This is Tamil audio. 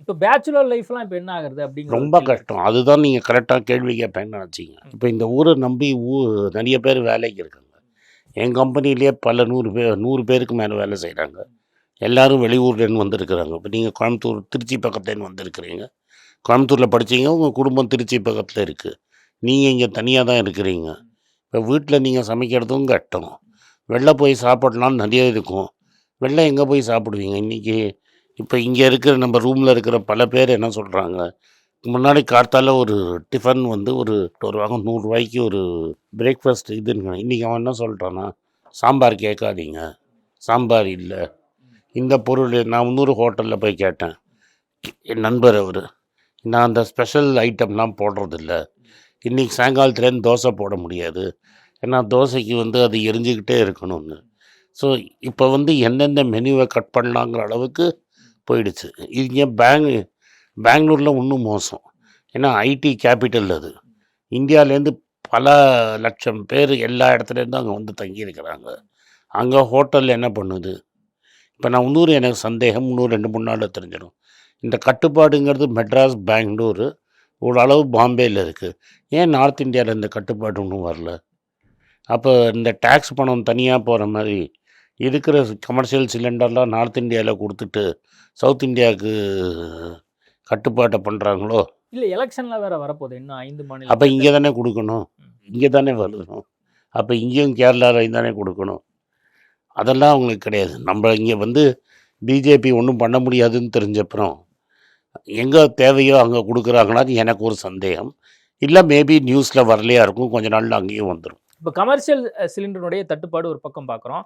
இப்போ பேச்சுலர் லைஃப்லாம் இப்போ என்ன ஆகுறது அப்படிங்கிற ரொம்ப கஷ்டம். அதுதான் நீங்கள் கரெக்டாக கேள்வி கேட்பேன்னு நினச்சிங்க. இப்போ இந்த ஊரை நம்பி நிறைய பேர் வேலைக்கு இருக்காங்க. என் கம்பெனிலேயே பல 100 பேருக்கு மேலே வேலை செய்கிறாங்க. எல்லோரும் வெளியூர்லேருந்து வந்திருக்கிறாங்க. இப்போ நீங்கள் கோயம்புத்தூர் திருச்சி பக்கத்துலேருந்து வந்திருக்கிறீங்க. கோயம்புத்தூரில் படித்தீங்க, உங்கள் குடும்பம் திருச்சி பக்கத்தில் இருக்குது. நீங்கள் இங்கே தனியாக தான் இருக்கிறீங்க. இப்போ வீட்டில் நீங்கள் சமைக்கிறதும் கஷ்டம். வெளில போய் சாப்பிடலான்னு நிறைய இருக்கும். வெளில எங்கே போய் சாப்பிடுவீங்க இன்றைக்கி? இப்போ இங்கே இருக்கிற நம்ம ரூமில் இருக்கிற பல பேர் என்ன சொல்கிறாங்க, முன்னாடி கார்த்தால ஒரு டிஃபன் வந்து ஒரு ரூபாய்க்கு 100 ஒரு பிரேக்ஃபாஸ்ட் இதுன்னு. இன்றைக்கி அவன் என்ன சொல்கிறான்னா, சாம்பார் கேட்காதீங்க, சாம்பார் இல்லை. இந்த பொருள் நான் இன்னொரு ஹோட்டலில் போய் கேட்டேன். என் நண்பர் அவர், நான் அந்த ஸ்பெஷல் ஐட்டம்லாம் போடுறதில்ல. இன்றைக்கி சாயங்காலத்துலேருந்து தோசை போட முடியாது, ஏன்னா தோசைக்கு வந்து அது எரிஞ்சிக்கிட்டே இருக்கணும்னு. ஸோ இப்போ வந்து எந்தெந்த மெனுவை கட் பண்ணலாங்கிற அளவுக்கு போயிடுச்சு. இங்கே பெங்களூரில் இன்னும் மோசம். ஏன்னா ஐடி கேபிட்டல் அது. இந்தியாவிலேருந்து பல லட்சம் பேர் எல்லா இடத்துலேருந்து அங்கே வந்து தங்கியிருக்கிறாங்க. அங்கே ஹோட்டலில் என்ன பண்ணுது? இப்போ நான் எனக்கு சந்தேகம், 2-3 நாளில் தெரிஞ்சிடும். இந்த கட்டுப்பாடுங்கிறது மெட்ராஸ், பெங்களூரு, ஓரளவு பாம்பேயில் இருக்குது. ஏன் நார்த் இந்தியாவில் இந்த கட்டுப்பாடு ஒன்றும் வரல? அப்போ இந்த டேக்ஸ் பணம் தனியாக போகிற மாதிரி இருக்கிற கமர்ஷியல் சிலிண்டர்லாம் நார்த் இந்தியாவில் கொடுத்துட்டு சவுத் இந்தியாவுக்கு கட்டுப்பாட்டை பண்ணுறாங்களோ? இல்லை, எலெக்ஷனில் வேறு வரப்போகுது இன்னும் 5 மாநிலம். அப்போ இங்கே தானே கொடுக்கணும், இங்கே தானே வரணும். அப்போ இங்கேயும் கேரளாவில் தானே கொடுக்கணும். அதெல்லாம் அவங்களுக்கு கிடையாது. நம்ம இங்கே வந்து பிஜேபி ஒன்றும் பண்ண முடியாதுன்னு தெரிஞ்சப்புறம் எங்கே தேவையோ அங்கே கொடுக்குறாங்களான்னு எனக்கு ஒரு சந்தேகம். இல்லை, மேபி நியூஸில் வரலையா இருக்கும், கொஞ்ச நாளில் அங்கேயும் வந்துடும். இப்போ கமர்ஷியல் சிலிண்டருடைய தட்டுப்பாடு ஒரு பக்கம் பார்க்குறோம்.